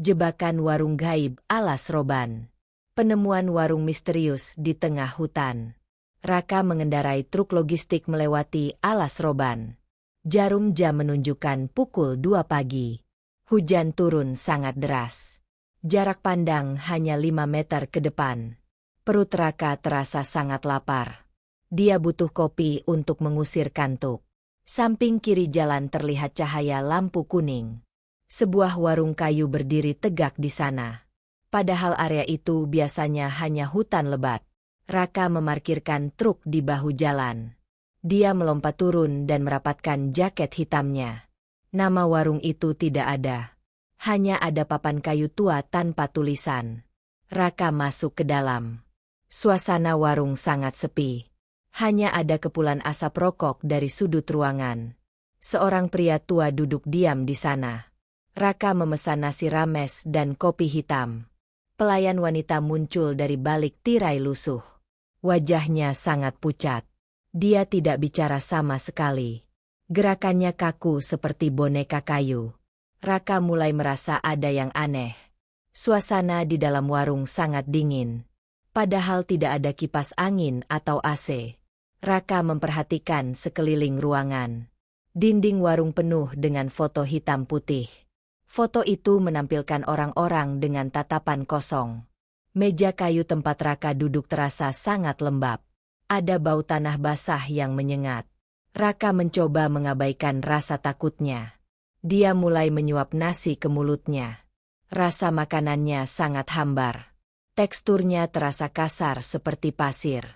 Jebakan warung gaib Alas Roban. Penemuan warung misterius di tengah hutan. Raka mengendarai truk logistik melewati Alas Roban. Jarum jam menunjukkan pukul 2 pagi. Hujan turun sangat deras. Jarak pandang hanya 5 meter ke depan. Perut Raka terasa sangat lapar. Dia butuh kopi untuk mengusir kantuk. Samping kiri jalan terlihat cahaya lampu kuning. Sebuah warung kayu berdiri tegak di sana. Padahal area itu biasanya hanya hutan lebat. Raka memarkirkan truk di bahu jalan. Dia melompat turun dan merapatkan jaket hitamnya. Nama warung itu tidak ada. Hanya ada papan kayu tua tanpa tulisan. Raka masuk ke dalam. Suasana warung sangat sepi. Hanya ada kepulan asap rokok dari sudut ruangan. Seorang pria tua duduk diam di sana. Raka memesan nasi rames dan kopi hitam. Pelayan wanita muncul dari balik tirai lusuh. Wajahnya sangat pucat. Dia tidak bicara sama sekali. Gerakannya kaku seperti boneka kayu. Raka mulai merasa ada yang aneh. Suasana di dalam warung sangat dingin. Padahal tidak ada kipas angin atau AC. Raka memperhatikan sekeliling ruangan. Dinding warung penuh dengan foto hitam putih. Foto itu menampilkan orang-orang dengan tatapan kosong. Meja kayu tempat Raka duduk terasa sangat lembab. Ada bau tanah basah yang menyengat. Raka mencoba mengabaikan rasa takutnya. Dia mulai menyuap nasi ke mulutnya. Rasa makanannya sangat hambar. Teksturnya terasa kasar seperti pasir.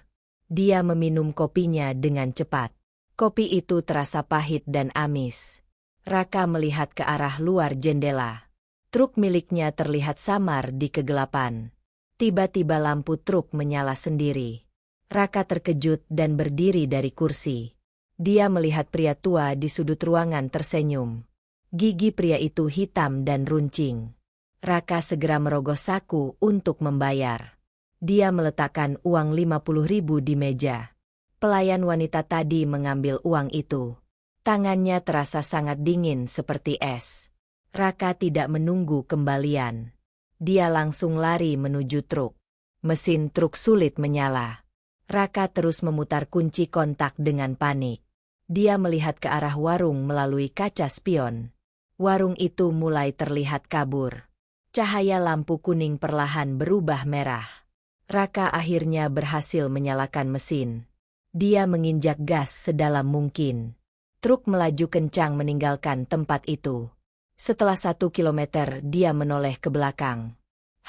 Dia meminum kopinya dengan cepat. Kopi itu terasa pahit dan amis. Raka melihat ke arah luar jendela. Truk miliknya terlihat samar di kegelapan. Tiba-tiba lampu truk menyala sendiri. Raka terkejut dan berdiri dari kursi. Dia melihat pria tua di sudut ruangan tersenyum. Gigi pria itu hitam dan runcing. Raka segera merogoh saku untuk membayar. Dia meletakkan uang 50.000 di meja. Pelayan wanita tadi mengambil uang itu. Tangannya terasa sangat dingin seperti es. Raka tidak menunggu kembalian. Dia langsung lari menuju truk. Mesin truk sulit menyala. Raka terus memutar kunci kontak dengan panik. Dia melihat ke arah warung melalui kaca spion. Warung itu mulai terlihat kabur. Cahaya lampu kuning perlahan berubah merah. Raka akhirnya berhasil menyalakan mesin. Dia menginjak gas sedalam mungkin. Truk melaju kencang meninggalkan tempat itu. Setelah 1 kilometer dia menoleh ke belakang.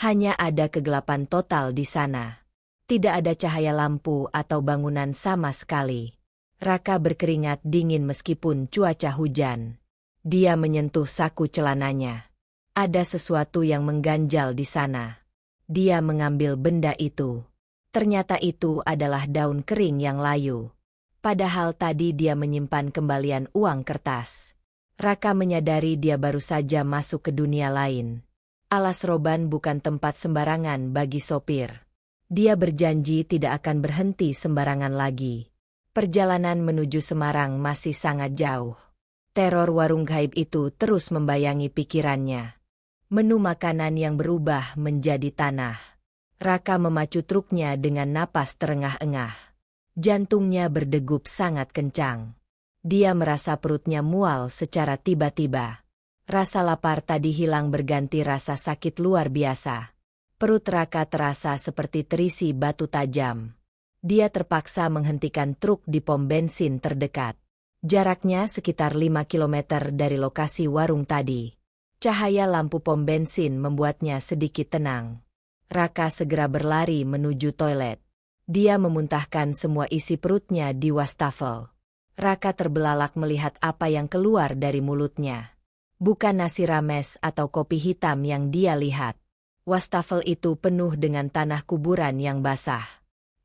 Hanya ada kegelapan total di sana. Tidak ada cahaya lampu atau bangunan sama sekali. Raka berkeringat dingin meskipun cuaca hujan. Dia menyentuh saku celananya. Ada sesuatu yang mengganjal di sana. Dia mengambil benda itu. Ternyata itu adalah daun kering yang layu. Padahal tadi dia menyimpan kembalian uang kertas. Raka menyadari dia baru saja masuk ke dunia lain. Alas Roban bukan tempat sembarangan bagi sopir. Dia berjanji tidak akan berhenti sembarangan lagi. Perjalanan menuju Semarang masih sangat jauh. Teror warung gaib itu terus membayangi pikirannya. Menu makanan yang berubah menjadi tanah. Raka memacu truknya dengan napas terengah-engah. Jantungnya berdegup sangat kencang. Dia merasa perutnya mual secara tiba-tiba. Rasa lapar tadi hilang berganti rasa sakit luar biasa. Perut Raka terasa seperti terisi batu tajam. Dia terpaksa menghentikan truk di pom bensin terdekat. Jaraknya sekitar 5 kilometer dari lokasi warung tadi. Cahaya lampu pom bensin membuatnya sedikit tenang. Raka segera berlari menuju toilet. Dia memuntahkan semua isi perutnya di wastafel. Raka terbelalak melihat apa yang keluar dari mulutnya. Bukan nasi rames atau kopi hitam yang dia lihat. Wastafel itu penuh dengan tanah kuburan yang basah.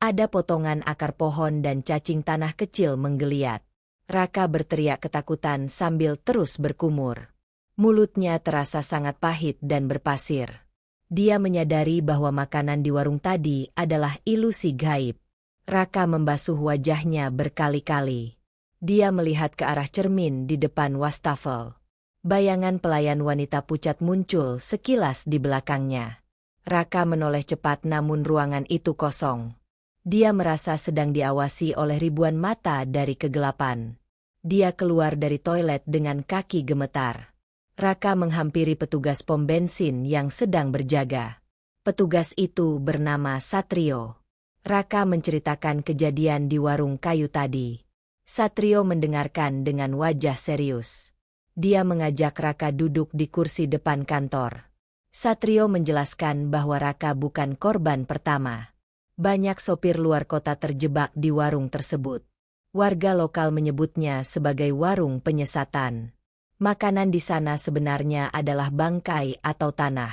Ada potongan akar pohon dan cacing tanah kecil menggeliat. Raka berteriak ketakutan sambil terus berkumur. Mulutnya terasa sangat pahit dan berpasir. Dia menyadari bahwa makanan di warung tadi adalah ilusi gaib. Raka membasuh wajahnya berkali-kali. Dia melihat ke arah cermin di depan wastafel. Bayangan pelayan wanita pucat muncul sekilas di belakangnya. Raka menoleh cepat namun ruangan itu kosong. Dia merasa sedang diawasi oleh ribuan mata dari kegelapan. Dia keluar dari toilet dengan kaki gemetar. Raka menghampiri petugas pom bensin yang sedang berjaga. Petugas itu bernama Satrio. Raka menceritakan kejadian di warung kayu tadi. Satrio mendengarkan dengan wajah serius. Dia mengajak Raka duduk di kursi depan kantor. Satrio menjelaskan bahwa Raka bukan korban pertama. Banyak sopir luar kota terjebak di warung tersebut. Warga lokal menyebutnya sebagai warung penyesatan. Makanan di sana sebenarnya adalah bangkai atau tanah.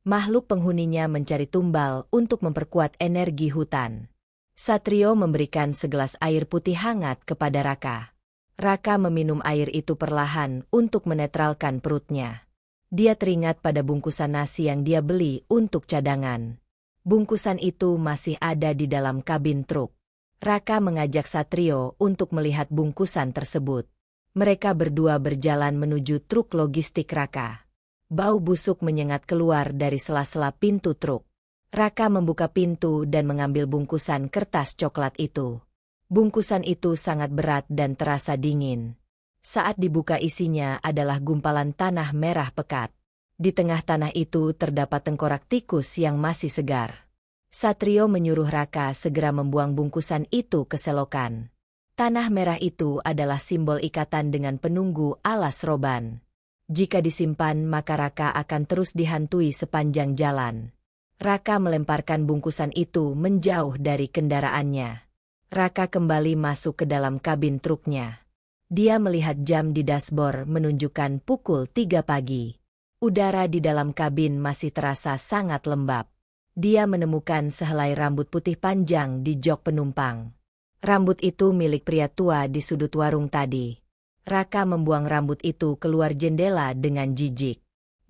Makhluk penghuninya mencari tumbal untuk memperkuat energi hutan. Satrio memberikan segelas air putih hangat kepada Raka. Raka meminum air itu perlahan untuk menetralkan perutnya. Dia teringat pada bungkusan nasi yang dia beli untuk cadangan. Bungkusan itu masih ada di dalam kabin truk. Raka mengajak Satrio untuk melihat bungkusan tersebut. Mereka berdua berjalan menuju truk logistik Raka. Bau busuk menyengat keluar dari sela-sela pintu truk. Raka membuka pintu dan mengambil bungkusan kertas coklat itu. Bungkusan itu sangat berat dan terasa dingin. Saat dibuka isinya adalah gumpalan tanah merah pekat. Di tengah tanah itu terdapat tengkorak tikus yang masih segar. Satrio menyuruh Raka segera membuang bungkusan itu ke selokan. Tanah merah itu adalah simbol ikatan dengan penunggu alas roban. Jika disimpan maka Raka akan terus dihantui sepanjang jalan. Raka melemparkan bungkusan itu menjauh dari kendaraannya. Raka kembali masuk ke dalam kabin truknya. Dia melihat jam di dashboard menunjukkan pukul 3 pagi. Udara di dalam kabin masih terasa sangat lembab. Dia menemukan sehelai rambut putih panjang di jok penumpang. Rambut itu milik pria tua di sudut warung tadi. Raka membuang rambut itu keluar jendela dengan jijik.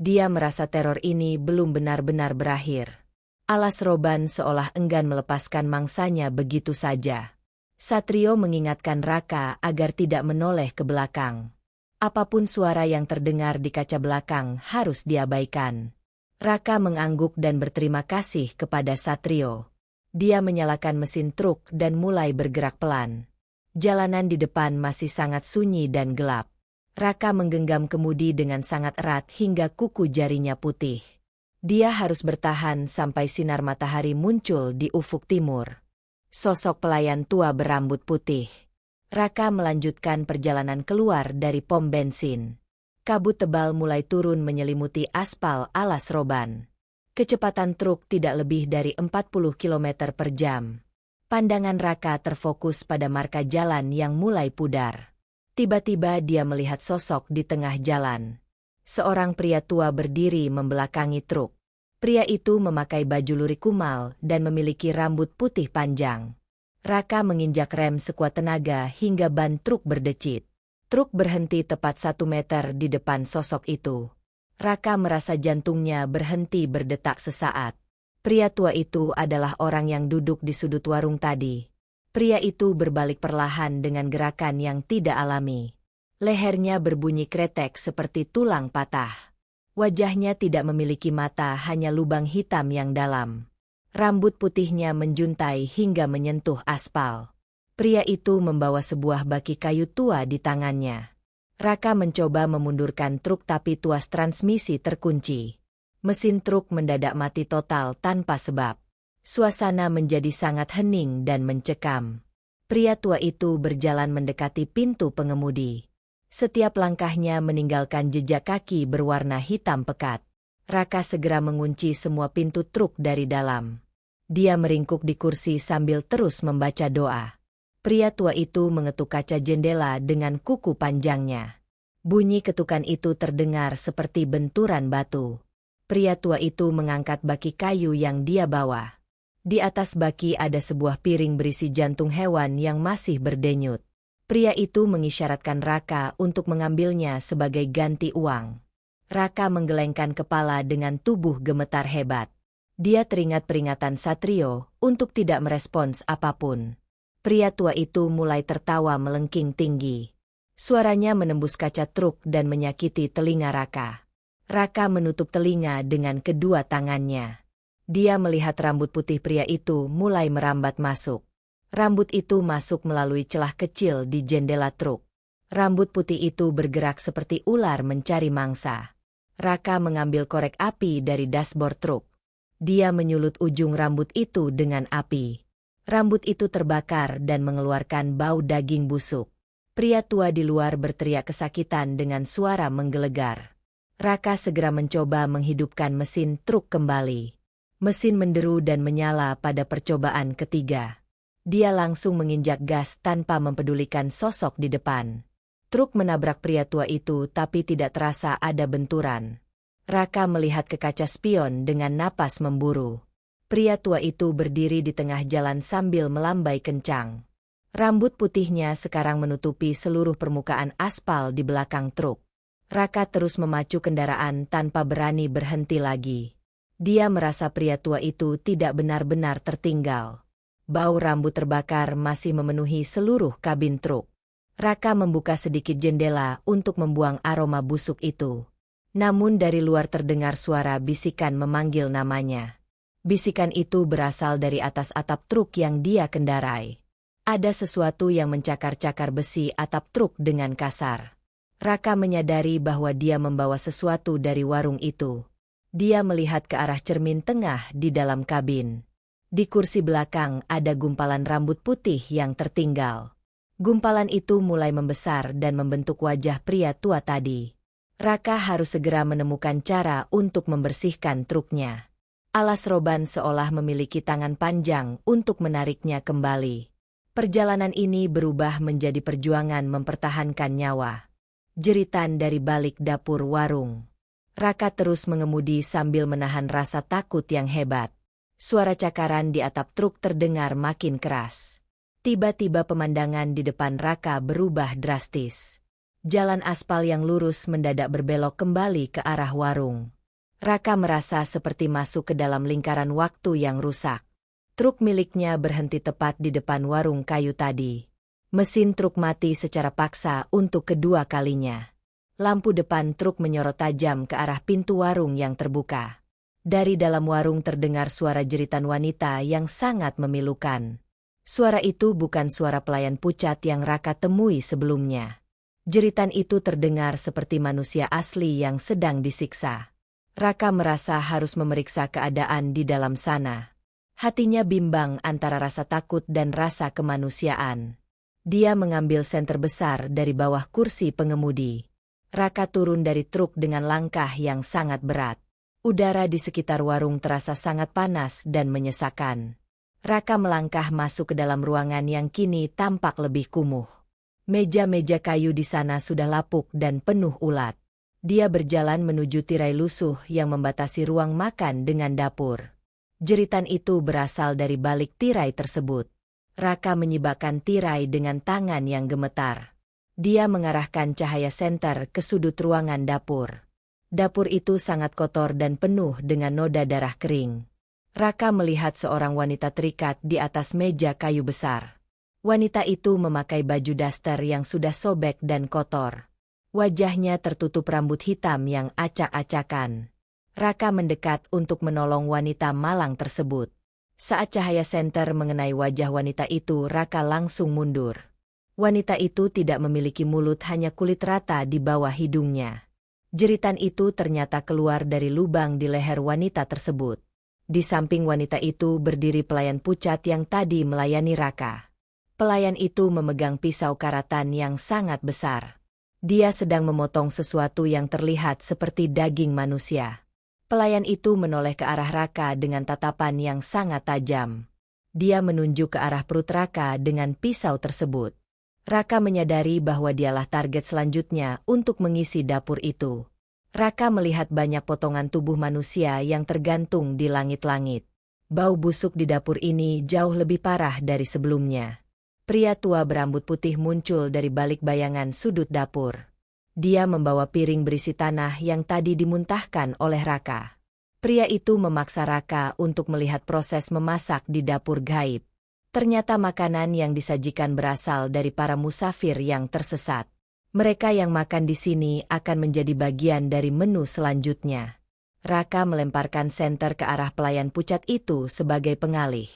Dia merasa teror ini belum benar-benar berakhir. Alas roban seolah enggan melepaskan mangsanya begitu saja. Satrio mengingatkan Raka agar tidak menoleh ke belakang. Apapun suara yang terdengar di kaca belakang harus diabaikan. Raka mengangguk dan berterima kasih kepada Satrio. Dia menyalakan mesin truk dan mulai bergerak pelan. Jalanan di depan masih sangat sunyi dan gelap. Raka menggenggam kemudi dengan sangat erat hingga kuku jarinya putih. Dia harus bertahan sampai sinar matahari muncul di ufuk timur. Sosok pelayan tua berambut putih. Raka melanjutkan perjalanan keluar dari pom bensin. Kabut tebal mulai turun menyelimuti aspal alas roban. Kecepatan truk tidak lebih dari 40 km per jam. Pandangan Raka terfokus pada marka jalan yang mulai pudar. Tiba-tiba dia melihat sosok di tengah jalan. Seorang pria tua berdiri membelakangi truk. Pria itu memakai baju lurik kumal dan memiliki rambut putih panjang. Raka menginjak rem sekuat tenaga hingga ban truk berdecit. Truk berhenti tepat 1 meter di depan sosok itu. Raka merasa jantungnya berhenti berdetak sesaat. Pria tua itu adalah orang yang duduk di sudut warung tadi. Pria itu berbalik perlahan dengan gerakan yang tidak alami. Lehernya berbunyi kretek seperti tulang patah. Wajahnya tidak memiliki mata, hanya lubang hitam yang dalam. Rambut putihnya menjuntai hingga menyentuh aspal. Pria itu membawa sebuah baki kayu tua di tangannya. Raka mencoba memundurkan truk tapi tuas transmisi terkunci. Mesin truk mendadak mati total tanpa sebab. Suasana menjadi sangat hening dan mencekam. Pria tua itu berjalan mendekati pintu pengemudi. Setiap langkahnya meninggalkan jejak kaki berwarna hitam pekat. Raka segera mengunci semua pintu truk dari dalam. Dia meringkuk di kursi sambil terus membaca doa. Pria tua itu mengetuk kaca jendela dengan kuku panjangnya. Bunyi ketukan itu terdengar seperti benturan batu. Pria tua itu mengangkat baki kayu yang dia bawa. Di atas baki ada sebuah piring berisi jantung hewan yang masih berdenyut. Pria itu mengisyaratkan Raka untuk mengambilnya sebagai ganti uang. Raka menggelengkan kepala dengan tubuh gemetar hebat. Dia teringat peringatan Satrio untuk tidak merespons apapun. Pria tua itu mulai tertawa melengking tinggi. Suaranya menembus kaca truk dan menyakiti telinga Raka. Raka menutup telinga dengan kedua tangannya. Dia melihat rambut putih pria itu mulai merambat masuk. Rambut itu masuk melalui celah kecil di jendela truk. Rambut putih itu bergerak seperti ular mencari mangsa. Raka mengambil korek api dari dashboard truk. Dia menyulut ujung rambut itu dengan api. Rambut itu terbakar dan mengeluarkan bau daging busuk. Pria tua di luar berteriak kesakitan dengan suara menggelegar. Raka segera mencoba menghidupkan mesin truk kembali. Mesin menderu dan menyala pada percobaan ketiga. Dia langsung menginjak gas tanpa mempedulikan sosok di depan. Truk menabrak pria tua itu tapi tidak terasa ada benturan. Raka melihat ke kaca spion dengan napas memburu. Pria tua itu berdiri di tengah jalan sambil melambai kencang. Rambut putihnya sekarang menutupi seluruh permukaan aspal di belakang truk. Raka terus memacu kendaraan tanpa berani berhenti lagi. Dia merasa pria tua itu tidak benar-benar tertinggal. Bau rambut terbakar masih memenuhi seluruh kabin truk. Raka membuka sedikit jendela untuk membuang aroma busuk itu. Namun dari luar terdengar suara bisikan memanggil namanya. Bisikan itu berasal dari atas atap truk yang dia kendarai. Ada sesuatu yang mencakar-cakar besi atap truk dengan kasar. Raka menyadari bahwa dia membawa sesuatu dari warung itu. Dia melihat ke arah cermin tengah di dalam kabin. Di kursi belakang ada gumpalan rambut putih yang tertinggal. Gumpalan itu mulai membesar dan membentuk wajah pria tua tadi. Raka harus segera menemukan cara untuk membersihkan truknya. Alas Roban seolah memiliki tangan panjang untuk menariknya kembali. Perjalanan ini berubah menjadi perjuangan mempertahankan nyawa. Jeritan dari balik dapur warung. Raka terus mengemudi sambil menahan rasa takut yang hebat. Suara cakaran di atap truk terdengar makin keras. Tiba-tiba pemandangan di depan Raka berubah drastis. Jalan aspal yang lurus mendadak berbelok kembali ke arah warung. Raka merasa seperti masuk ke dalam lingkaran waktu yang rusak. Truk miliknya berhenti tepat di depan warung kayu tadi. Mesin truk mati secara paksa untuk kedua kalinya. Lampu depan truk menyorot tajam ke arah pintu warung yang terbuka. Dari dalam warung terdengar suara jeritan wanita yang sangat memilukan. Suara itu bukan suara pelayan pucat yang Raka temui sebelumnya. Jeritan itu terdengar seperti manusia asli yang sedang disiksa. Raka merasa harus memeriksa keadaan di dalam sana. Hatinya bimbang antara rasa takut dan rasa kemanusiaan. Dia mengambil senter besar dari bawah kursi pengemudi. Raka turun dari truk dengan langkah yang sangat berat. Udara di sekitar warung terasa sangat panas dan menyesakan. Raka melangkah masuk ke dalam ruangan yang kini tampak lebih kumuh. Meja-meja kayu di sana sudah lapuk dan penuh ulat. Dia berjalan menuju tirai lusuh yang membatasi ruang makan dengan dapur. Jeritan itu berasal dari balik tirai tersebut. Raka menyibakkan tirai dengan tangan yang gemetar. Dia mengarahkan cahaya senter ke sudut ruangan dapur. Dapur itu sangat kotor dan penuh dengan noda darah kering. Raka melihat seorang wanita terikat di atas meja kayu besar. Wanita itu memakai baju daster yang sudah sobek dan kotor. Wajahnya tertutup rambut hitam yang acak-acakan. Raka mendekat untuk menolong wanita malang tersebut. Saat cahaya senter mengenai wajah wanita itu, Raka langsung mundur. Wanita itu tidak memiliki mulut, hanya kulit rata di bawah hidungnya. Jeritan itu ternyata keluar dari lubang di leher wanita tersebut. Di samping wanita itu berdiri pelayan pucat yang tadi melayani Raka. Pelayan itu memegang pisau karatan yang sangat besar. Dia sedang memotong sesuatu yang terlihat seperti daging manusia. Pelayan itu menoleh ke arah Raka dengan tatapan yang sangat tajam. Dia menunjuk ke arah perut Raka dengan pisau tersebut. Raka menyadari bahwa dialah target selanjutnya untuk mengisi dapur itu. Raka melihat banyak potongan tubuh manusia yang tergantung di langit-langit. Bau busuk di dapur ini jauh lebih parah dari sebelumnya. Pria tua berambut putih muncul dari balik bayangan sudut dapur. Dia membawa piring berisi tanah yang tadi dimuntahkan oleh Raka. Pria itu memaksa Raka untuk melihat proses memasak di dapur gaib. Ternyata makanan yang disajikan berasal dari para musafir yang tersesat. Mereka yang makan di sini akan menjadi bagian dari menu selanjutnya. Raka melemparkan senter ke arah pelayan pucat itu sebagai pengalih.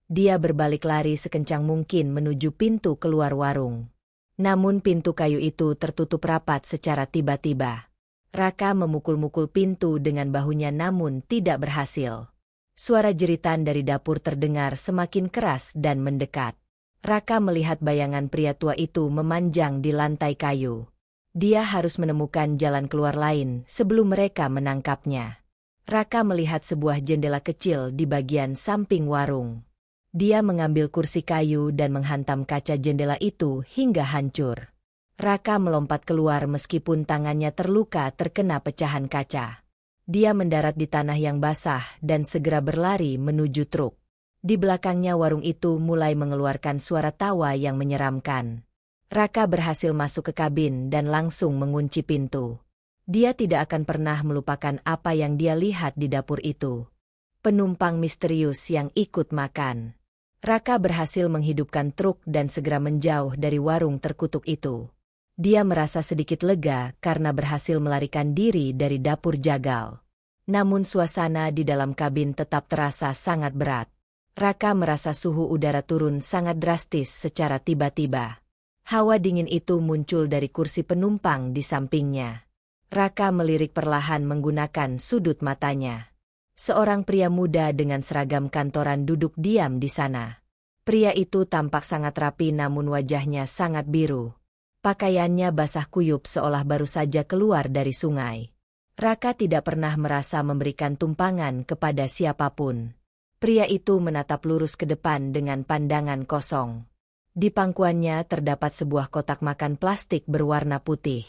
Dia berbalik lari sekencang mungkin menuju pintu keluar warung. Namun pintu kayu itu tertutup rapat secara tiba-tiba. Raka memukul-mukul pintu dengan bahunya namun tidak berhasil. Suara jeritan dari dapur terdengar semakin keras dan mendekat. Raka melihat bayangan pria tua itu memanjang di lantai kayu. Dia harus menemukan jalan keluar lain sebelum mereka menangkapnya. Raka melihat sebuah jendela kecil di bagian samping warung. Dia mengambil kursi kayu dan menghantam kaca jendela itu hingga hancur. Raka melompat keluar meskipun tangannya terluka terkena pecahan kaca. Dia mendarat di tanah yang basah dan segera berlari menuju truk. Di belakangnya warung itu mulai mengeluarkan suara tawa yang menyeramkan. Raka berhasil masuk ke kabin dan langsung mengunci pintu. Dia tidak akan pernah melupakan apa yang dia lihat di dapur itu. Penumpang misterius yang ikut makan. Raka berhasil menghidupkan truk dan segera menjauh dari warung terkutuk itu. Dia merasa sedikit lega karena berhasil melarikan diri dari dapur jagal. Namun suasana di dalam kabin tetap terasa sangat berat. Raka merasa suhu udara turun sangat drastis secara tiba-tiba. Hawa dingin itu muncul dari kursi penumpang di sampingnya. Raka melirik perlahan menggunakan sudut matanya. Seorang pria muda dengan seragam kantoran duduk diam di sana. Pria itu tampak sangat rapi namun wajahnya sangat biru. Pakaiannya basah kuyup seolah baru saja keluar dari sungai. Raka tidak pernah merasa memberikan tumpangan kepada siapapun. Pria itu menatap lurus ke depan dengan pandangan kosong. Di pangkuannya terdapat sebuah kotak makan plastik berwarna putih.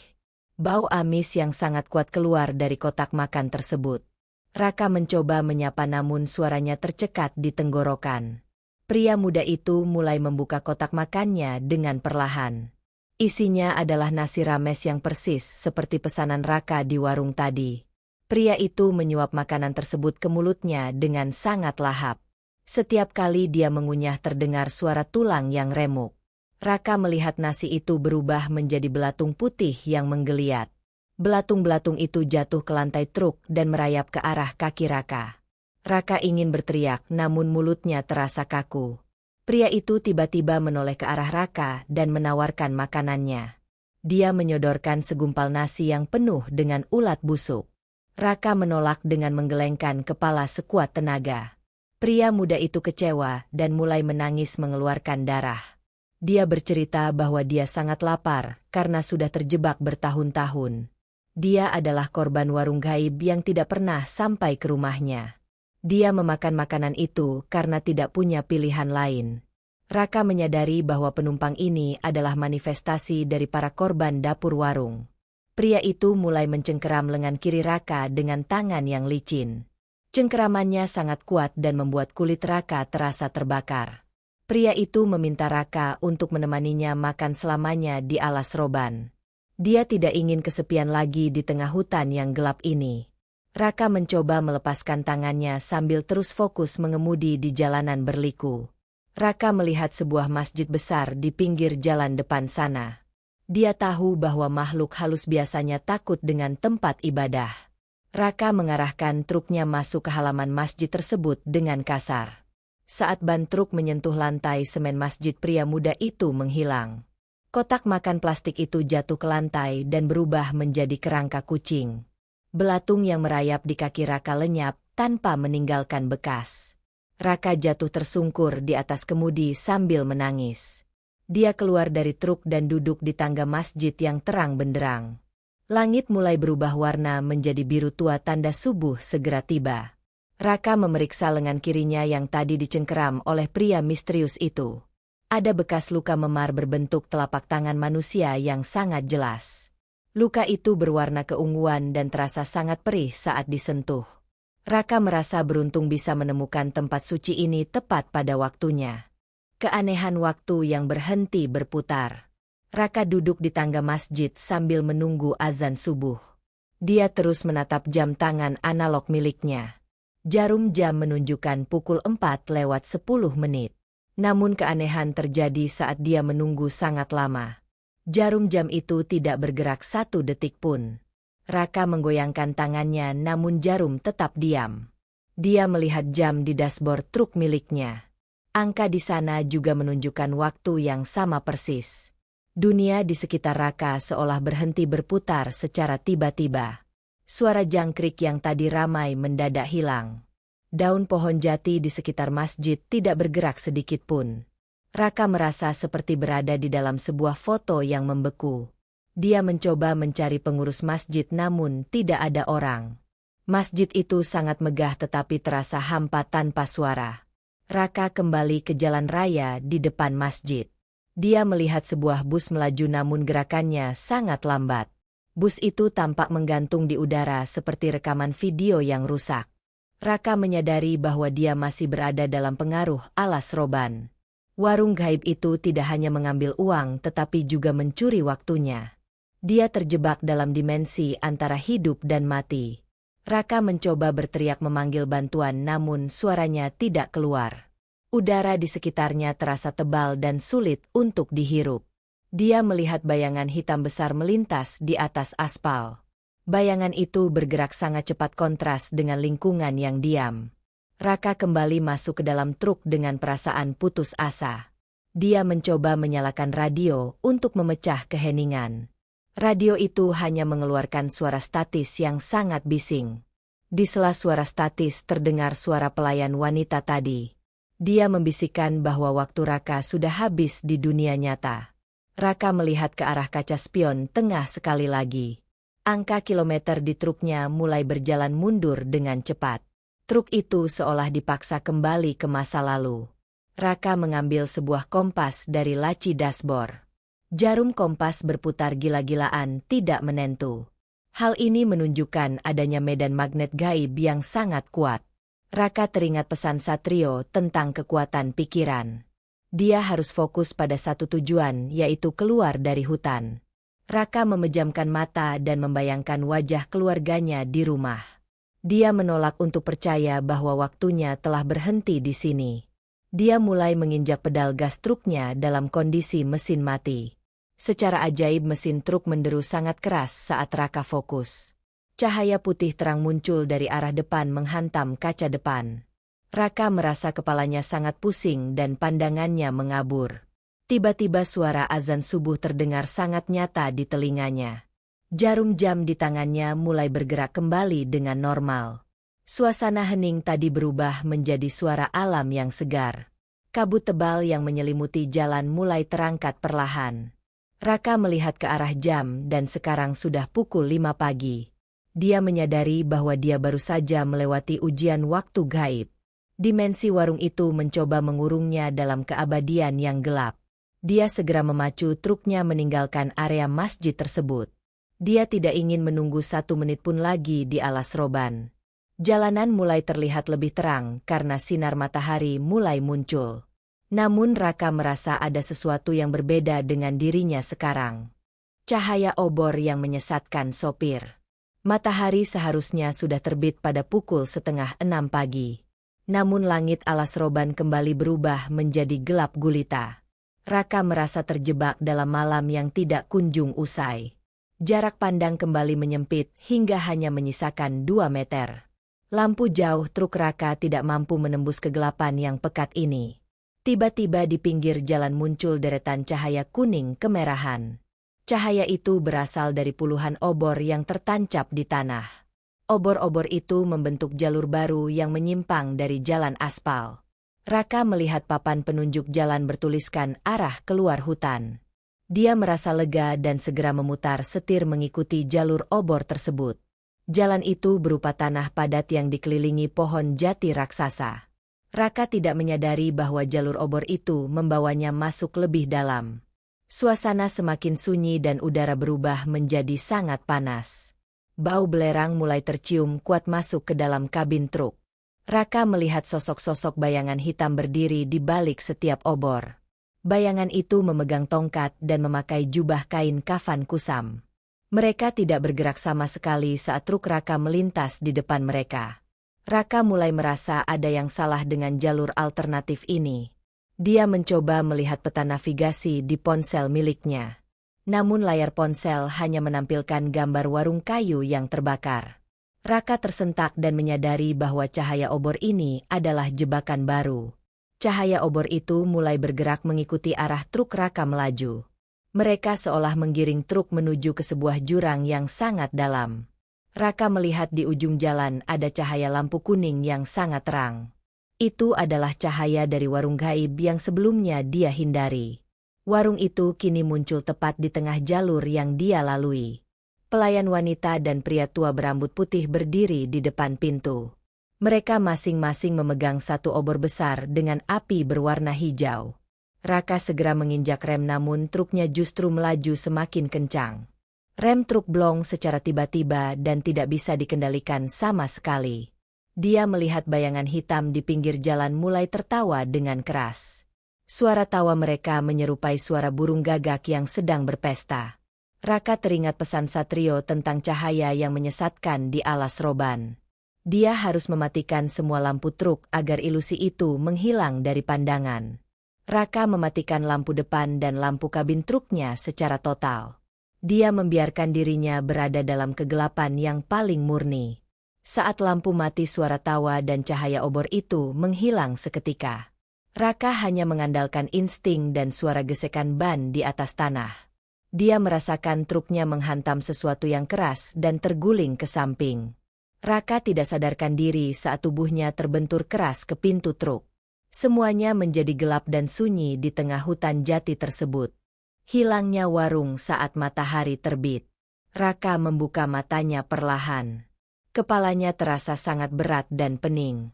Bau amis yang sangat kuat keluar dari kotak makan tersebut. Raka mencoba menyapa namun suaranya tercekat di tenggorokan. Pria muda itu mulai membuka kotak makannya dengan perlahan. Isinya adalah nasi rames yang persis seperti pesanan Raka di warung tadi. Pria itu menyuap makanan tersebut ke mulutnya dengan sangat lahap. Setiap kali dia mengunyah terdengar suara tulang yang remuk. Raka melihat nasi itu berubah menjadi belatung putih yang menggeliat. Belatung-belatung itu jatuh ke lantai truk dan merayap ke arah kaki Raka. Raka ingin berteriak namun mulutnya terasa kaku. Pria itu tiba-tiba menoleh ke arah Raka dan menawarkan makanannya. Dia menyodorkan segumpal nasi yang penuh dengan ulat busuk. Raka menolak dengan menggelengkan kepala sekuat tenaga. Pria muda itu kecewa dan mulai menangis mengeluarkan darah. Dia bercerita bahwa dia sangat lapar karena sudah terjebak bertahun-tahun. Dia adalah korban warung gaib yang tidak pernah sampai ke rumahnya. Dia memakan makanan itu karena tidak punya pilihan lain. Raka menyadari bahwa penumpang ini adalah manifestasi dari para korban dapur warung. Pria itu mulai mencengkeram lengan kiri Raka dengan tangan yang licin. Cengkeramannya sangat kuat dan membuat kulit Raka terasa terbakar. Pria itu meminta Raka untuk menemaninya makan selamanya di alas roban. Dia tidak ingin kesepian lagi di tengah hutan yang gelap ini. Raka mencoba melepaskan tangannya sambil terus fokus mengemudi di jalanan berliku. Raka melihat sebuah masjid besar di pinggir jalan depan sana. Dia tahu bahwa makhluk halus biasanya takut dengan tempat ibadah. Raka mengarahkan truknya masuk ke halaman masjid tersebut dengan kasar. Saat ban truk menyentuh lantai semen masjid, pria muda itu menghilang. Kotak makan plastik itu jatuh ke lantai dan berubah menjadi kerangka kucing. Belatung yang merayap di kaki Raka lenyap tanpa meninggalkan bekas. Raka jatuh tersungkur di atas kemudi sambil menangis. Dia keluar dari truk dan duduk di tangga masjid yang terang benderang. Langit mulai berubah warna menjadi biru tua, tanda subuh segera tiba. Raka memeriksa lengan kirinya yang tadi dicengkeram oleh pria misterius itu. Ada bekas luka memar berbentuk telapak tangan manusia yang sangat jelas. Luka itu berwarna keunguan dan terasa sangat perih saat disentuh. Raka merasa beruntung bisa menemukan tempat suci ini tepat pada waktunya. Keanehan waktu yang berhenti berputar. Raka duduk di tangga masjid sambil menunggu azan subuh. Dia terus menatap jam tangan analog miliknya. Jarum jam menunjukkan pukul 4:10. Namun keanehan terjadi saat dia menunggu sangat lama. Jarum jam itu tidak bergerak satu detik pun. Raka menggoyangkan tangannya namun jarum tetap diam. Dia melihat jam di dashboard truk miliknya. Angka di sana juga menunjukkan waktu yang sama persis. Dunia di sekitar Raka seolah berhenti berputar secara tiba-tiba. Suara jangkrik yang tadi ramai mendadak hilang. Daun pohon jati di sekitar masjid tidak bergerak sedikit pun. Raka merasa seperti berada di dalam sebuah foto yang membeku. Dia mencoba mencari pengurus masjid namun tidak ada orang. Masjid itu sangat megah tetapi terasa hampa tanpa suara. Raka kembali ke jalan raya di depan masjid. Dia melihat sebuah bus melaju namun gerakannya sangat lambat. Bus itu tampak menggantung di udara seperti rekaman video yang rusak. Raka menyadari bahwa dia masih berada dalam pengaruh alas roban. Warung gaib itu tidak hanya mengambil uang tetapi juga mencuri waktunya. Dia terjebak dalam dimensi antara hidup dan mati. Raka mencoba berteriak memanggil bantuan namun suaranya tidak keluar. Udara di sekitarnya terasa tebal dan sulit untuk dihirup. Dia melihat bayangan hitam besar melintas di atas aspal. Bayangan itu bergerak sangat cepat kontras dengan lingkungan yang diam. Raka kembali masuk ke dalam truk dengan perasaan putus asa. Dia mencoba menyalakan radio untuk memecah keheningan. Radio itu hanya mengeluarkan suara statis yang sangat bising. Di sela suara statis terdengar suara pelayan wanita tadi. Dia membisikkan bahwa waktu Raka sudah habis di dunia nyata. Raka melihat ke arah kaca spion tengah sekali lagi. Angka kilometer di truknya mulai berjalan mundur dengan cepat. Truk itu seolah dipaksa kembali ke masa lalu. Raka mengambil sebuah kompas dari laci dashboard. Jarum kompas berputar gila-gilaan tidak menentu. Hal ini menunjukkan adanya medan magnet gaib yang sangat kuat. Raka teringat pesan Satrio tentang kekuatan pikiran. Dia harus fokus pada satu tujuan yaitu keluar dari hutan. Raka memejamkan mata dan membayangkan wajah keluarganya di rumah. Dia menolak untuk percaya bahwa waktunya telah berhenti di sini. Dia mulai menginjak pedal gas truknya dalam kondisi mesin mati. Secara ajaib mesin truk menderu sangat keras saat Raka fokus. Cahaya putih terang muncul dari arah depan menghantam kaca depan. Raka merasa kepalanya sangat pusing dan pandangannya mengabur. Tiba-tiba suara azan subuh terdengar sangat nyata di telinganya. Jarum jam di tangannya mulai bergerak kembali dengan normal. Suasana hening tadi berubah menjadi suara alam yang segar. Kabut tebal yang menyelimuti jalan mulai terangkat perlahan. Raka melihat ke arah jam dan sekarang sudah pukul 5 pagi. Dia menyadari bahwa dia baru saja melewati ujian waktu gaib. Dimensi warung itu mencoba mengurungnya dalam keabadian yang gelap. Dia segera memacu truknya meninggalkan area masjid tersebut. Dia tidak ingin menunggu 1 menit pun lagi di alas roban. Jalanan mulai terlihat lebih terang karena sinar matahari mulai muncul. Namun Raka merasa ada sesuatu yang berbeda dengan dirinya sekarang. Cahaya obor yang menyesatkan sopir. Matahari seharusnya sudah terbit pada pukul 5:30 pagi. Namun langit alas roban kembali berubah menjadi gelap gulita. Raka merasa terjebak dalam malam yang tidak kunjung usai. Jarak pandang kembali menyempit hingga hanya menyisakan 2 meter. Lampu jauh truk Raka tidak mampu menembus kegelapan yang pekat ini. Tiba-tiba di pinggir jalan muncul deretan cahaya kuning kemerahan. Cahaya itu berasal dari puluhan obor yang tertancap di tanah. Obor-obor itu membentuk jalur baru yang menyimpang dari jalan aspal. Raka melihat papan penunjuk jalan bertuliskan arah keluar hutan. Dia merasa lega dan segera memutar setir mengikuti jalur obor tersebut. Jalan itu berupa tanah padat yang dikelilingi pohon jati raksasa. Raka tidak menyadari bahwa jalur obor itu membawanya masuk lebih dalam. Suasana semakin sunyi dan udara berubah menjadi sangat panas. Bau belerang mulai tercium kuat masuk ke dalam kabin truk. Raka melihat sosok-sosok bayangan hitam berdiri di balik setiap obor. Bayangan itu memegang tongkat dan memakai jubah kain kafan kusam. Mereka tidak bergerak sama sekali saat truk Raka melintas di depan mereka. Raka mulai merasa ada yang salah dengan jalur alternatif ini. Dia mencoba melihat peta navigasi di ponsel miliknya. Namun layar ponsel hanya menampilkan gambar warung kayu yang terbakar. Raka tersentak dan menyadari bahwa cahaya obor ini adalah jebakan baru. Cahaya obor itu mulai bergerak mengikuti arah truk Raka melaju. Mereka seolah menggiring truk menuju ke sebuah jurang yang sangat dalam. Raka melihat di ujung jalan ada cahaya lampu kuning yang sangat terang. Itu adalah cahaya dari warung gaib yang sebelumnya dia hindari. Warung itu kini muncul tepat di tengah jalur yang dia lalui. Pelayan wanita dan pria tua berambut putih berdiri di depan pintu. Mereka masing-masing memegang satu obor besar dengan api berwarna hijau. Raka segera menginjak rem namun truknya justru melaju semakin kencang. Rem truk blong secara tiba-tiba dan tidak bisa dikendalikan sama sekali. Dia melihat bayangan hitam di pinggir jalan mulai tertawa dengan keras. Suara tawa mereka menyerupai suara burung gagak yang sedang berpesta. Raka teringat pesan Satrio tentang cahaya yang menyesatkan di alas roban. Dia harus mematikan semua lampu truk agar ilusi itu menghilang dari pandangan. Raka mematikan lampu depan dan lampu kabin truknya secara total. Dia membiarkan dirinya berada dalam kegelapan yang paling murni. Saat lampu mati, suara tawa dan cahaya obor itu menghilang seketika. Raka hanya mengandalkan insting dan suara gesekan ban di atas tanah. Dia merasakan truknya menghantam sesuatu yang keras dan terguling ke samping. Raka tidak sadarkan diri saat tubuhnya terbentur keras ke pintu truk. Semuanya menjadi gelap dan sunyi di tengah hutan jati tersebut. Hilangnya warung saat matahari terbit. Raka membuka matanya perlahan. Kepalanya terasa sangat berat dan pening.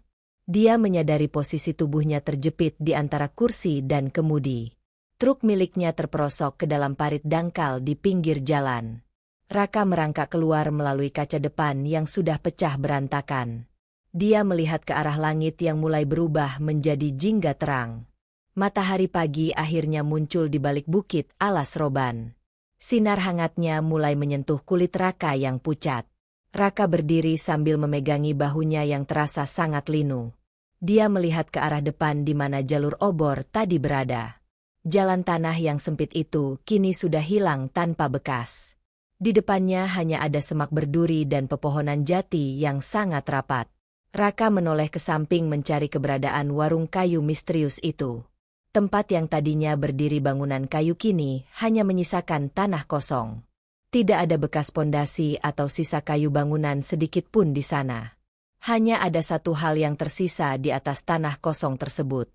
Dia menyadari posisi tubuhnya terjepit di antara kursi dan kemudi. Truk miliknya terperosok ke dalam parit dangkal di pinggir jalan. Raka merangkak keluar melalui kaca depan yang sudah pecah berantakan. Dia melihat ke arah langit yang mulai berubah menjadi jingga terang. Matahari pagi akhirnya muncul di balik bukit alas roban. Sinar hangatnya mulai menyentuh kulit Raka yang pucat. Raka berdiri sambil memegangi bahunya yang terasa sangat linu. Dia melihat ke arah depan di mana jalur obor tadi berada. Jalan tanah yang sempit itu kini sudah hilang tanpa bekas. Di depannya hanya ada semak berduri dan pepohonan jati yang sangat rapat. Raka menoleh ke samping mencari keberadaan warung kayu misterius itu. Tempat yang tadinya berdiri bangunan kayu kini hanya menyisakan tanah kosong. Tidak ada bekas pondasi atau sisa kayu bangunan sedikit pun di sana. Hanya ada satu hal yang tersisa di atas tanah kosong tersebut.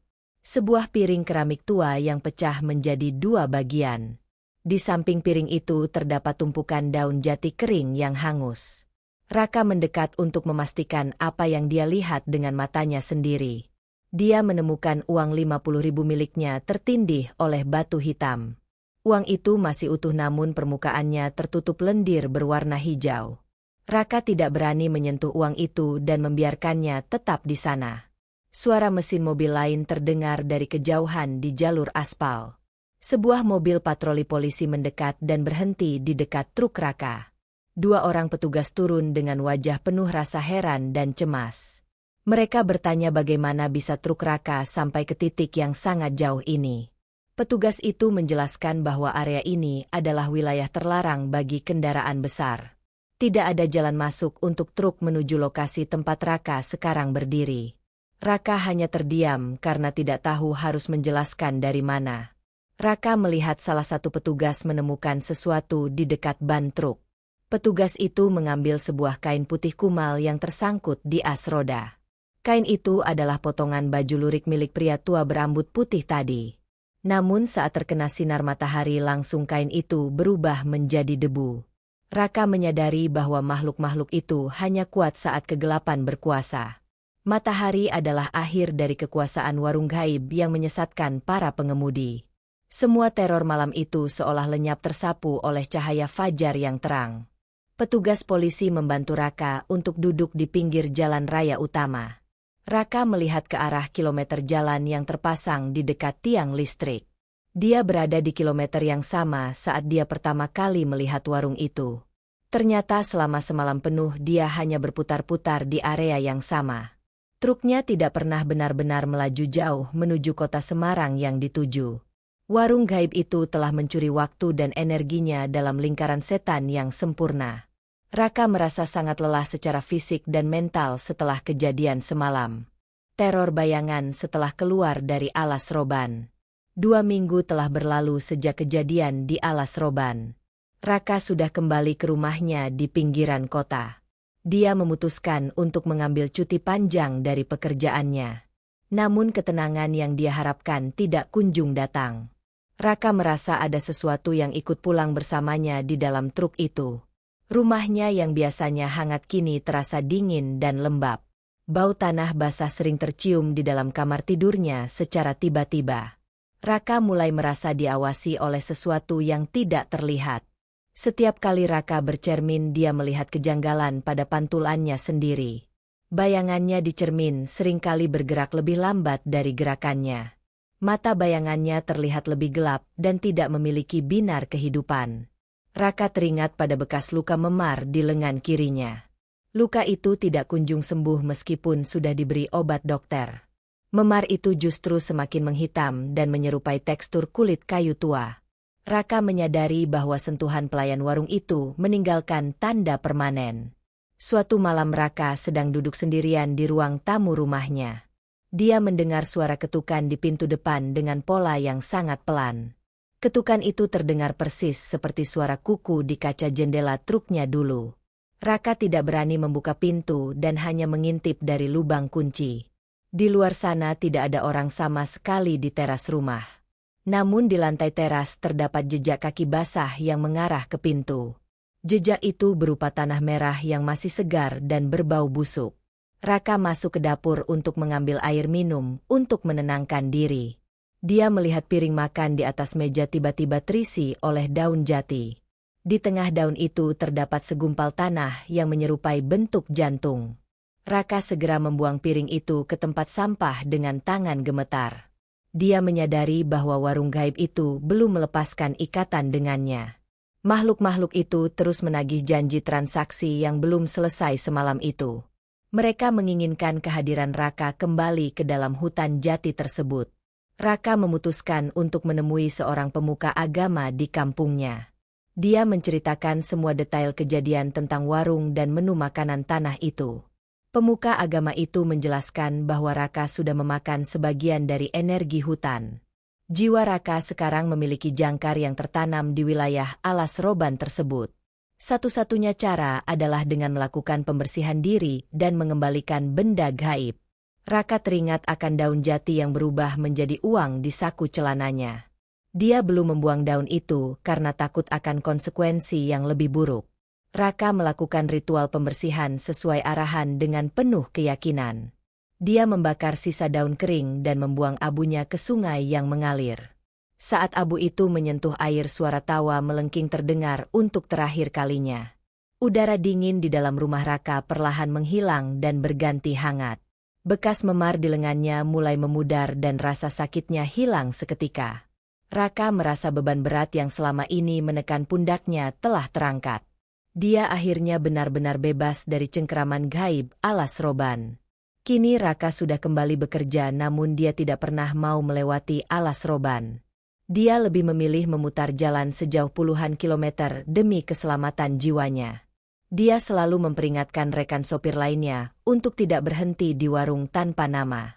Sebuah piring keramik tua yang pecah menjadi dua bagian. Di samping piring itu terdapat tumpukan daun jati kering yang hangus. Raka mendekat untuk memastikan apa yang dia lihat dengan matanya sendiri. Dia menemukan uang 50.000 miliknya tertindih oleh batu hitam. Uang itu masih utuh namun permukaannya tertutup lendir berwarna hijau. Raka tidak berani menyentuh uang itu dan membiarkannya tetap di sana. Suara mesin mobil lain terdengar dari kejauhan di jalur aspal. Sebuah mobil patroli polisi mendekat dan berhenti di dekat truk Raka. Dua orang petugas turun dengan wajah penuh rasa heran dan cemas. Mereka bertanya bagaimana bisa truk Raka sampai ke titik yang sangat jauh ini. Petugas itu menjelaskan bahwa area ini adalah wilayah terlarang bagi kendaraan besar. Tidak ada jalan masuk untuk truk menuju lokasi tempat Raka sekarang berdiri. Raka hanya terdiam karena tidak tahu harus menjelaskan dari mana. Raka melihat salah satu petugas menemukan sesuatu di dekat ban truk. Petugas itu mengambil sebuah kain putih kumal yang tersangkut di as roda. Kain itu adalah potongan baju lurik milik pria tua berambut putih tadi. Namun saat terkena sinar matahari langsung kain itu berubah menjadi debu. Raka menyadari bahwa makhluk-makhluk itu hanya kuat saat kegelapan berkuasa. Matahari adalah akhir dari kekuasaan warung gaib yang menyesatkan para pengemudi. Semua teror malam itu seolah lenyap tersapu oleh cahaya fajar yang terang. Petugas polisi membantu Raka untuk duduk di pinggir jalan raya utama. Raka melihat ke arah kilometer jalan yang terpasang di dekat tiang listrik. Dia berada di kilometer yang sama saat dia pertama kali melihat warung itu. Ternyata selama semalam penuh dia hanya berputar-putar di area yang sama. Truknya tidak pernah benar-benar melaju jauh menuju kota Semarang yang dituju. Warung gaib itu telah mencuri waktu dan energinya dalam lingkaran setan yang sempurna. Raka merasa sangat lelah secara fisik dan mental setelah kejadian semalam. Teror bayangan setelah keluar dari alas roban. 2 minggu telah berlalu sejak kejadian di alas roban. Raka sudah kembali ke rumahnya di pinggiran kota. Dia memutuskan untuk mengambil cuti panjang dari pekerjaannya. Namun ketenangan yang dia harapkan tidak kunjung datang. Raka merasa ada sesuatu yang ikut pulang bersamanya di dalam truk itu. Rumahnya yang biasanya hangat kini terasa dingin dan lembab. Bau tanah basah sering tercium di dalam kamar tidurnya secara tiba-tiba. Raka mulai merasa diawasi oleh sesuatu yang tidak terlihat. Setiap kali Raka bercermin dia melihat kejanggalan pada pantulannya sendiri. Bayangannya di cermin seringkali bergerak lebih lambat dari gerakannya. Mata bayangannya terlihat lebih gelap dan tidak memiliki binar kehidupan. Raka teringat pada bekas luka memar di lengan kirinya. Luka itu tidak kunjung sembuh meskipun sudah diberi obat dokter. Memar itu justru semakin menghitam dan menyerupai tekstur kulit kayu tua. Raka menyadari bahwa sentuhan pelayan warung itu meninggalkan tanda permanen. Suatu malam Raka sedang duduk sendirian di ruang tamu rumahnya. Dia mendengar suara ketukan di pintu depan dengan pola yang sangat pelan. Ketukan itu terdengar persis seperti suara kuku di kaca jendela truknya dulu. Raka tidak berani membuka pintu dan hanya mengintip dari lubang kunci. Di luar sana tidak ada orang sama sekali di teras rumah. Namun di lantai teras terdapat jejak kaki basah yang mengarah ke pintu. Jejak itu berupa tanah merah yang masih segar dan berbau busuk. Raka masuk ke dapur untuk mengambil air minum untuk menenangkan diri. Dia melihat piring makan di atas meja tiba-tiba terisi oleh daun jati. Di tengah daun itu terdapat segumpal tanah yang menyerupai bentuk jantung. Raka segera membuang piring itu ke tempat sampah dengan tangan gemetar. Dia menyadari bahwa warung gaib itu belum melepaskan ikatan dengannya. Makhluk-makhluk itu terus menagih janji transaksi yang belum selesai semalam itu. Mereka menginginkan kehadiran Raka kembali ke dalam hutan jati tersebut. Raka memutuskan untuk menemui seorang pemuka agama di kampungnya. Dia menceritakan semua detail kejadian tentang warung dan menu makanan tanah itu. Pemuka agama itu menjelaskan bahwa Raka sudah memakan sebagian dari energi hutan. Jiwa Raka sekarang memiliki jangkar yang tertanam di wilayah alas roban tersebut. Satu-satunya cara adalah dengan melakukan pembersihan diri dan mengembalikan benda gaib. Raka teringat akan daun jati yang berubah menjadi uang di saku celananya. Dia belum membuang daun itu karena takut akan konsekuensi yang lebih buruk. Raka melakukan ritual pembersihan sesuai arahan dengan penuh keyakinan. Dia membakar sisa daun kering dan membuang abunya ke sungai yang mengalir. Saat abu itu menyentuh air, suara tawa melengking terdengar untuk terakhir kalinya. Udara dingin di dalam rumah Raka perlahan menghilang dan berganti hangat. Bekas memar di lengannya mulai memudar dan rasa sakitnya hilang seketika. Raka merasa beban berat yang selama ini menekan pundaknya telah terangkat. Dia akhirnya benar-benar bebas dari cengkeraman gaib alas roban. Kini Raka sudah kembali bekerja, namun dia tidak pernah mau melewati alas roban. Dia lebih memilih memutar jalan sejauh puluhan kilometer demi keselamatan jiwanya. Dia selalu memperingatkan rekan sopir lainnya untuk tidak berhenti di warung tanpa nama.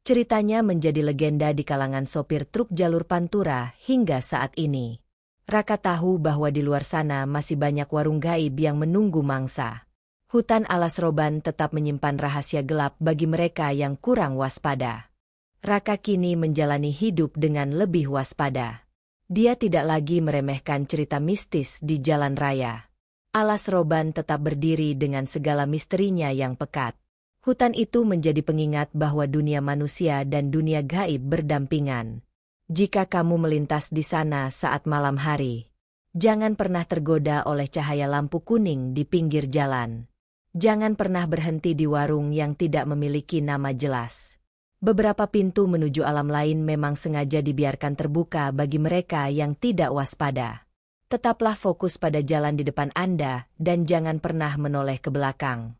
Ceritanya menjadi legenda di kalangan sopir truk jalur Pantura hingga saat ini. Raka tahu bahwa di luar sana masih banyak warung gaib yang menunggu mangsa. Hutan alas roban tetap menyimpan rahasia gelap bagi mereka yang kurang waspada. Raka kini menjalani hidup dengan lebih waspada. Dia tidak lagi meremehkan cerita mistis di jalan raya. Alas roban tetap berdiri dengan segala misterinya yang pekat. Hutan itu menjadi pengingat bahwa dunia manusia dan dunia gaib berdampingan. Jika kamu melintas di sana saat malam hari, jangan pernah tergoda oleh cahaya lampu kuning di pinggir jalan. Jangan pernah berhenti di warung yang tidak memiliki nama jelas. Beberapa pintu menuju alam lain memang sengaja dibiarkan terbuka bagi mereka yang tidak waspada. Tetaplah fokus pada jalan di depan Anda dan jangan pernah menoleh ke belakang.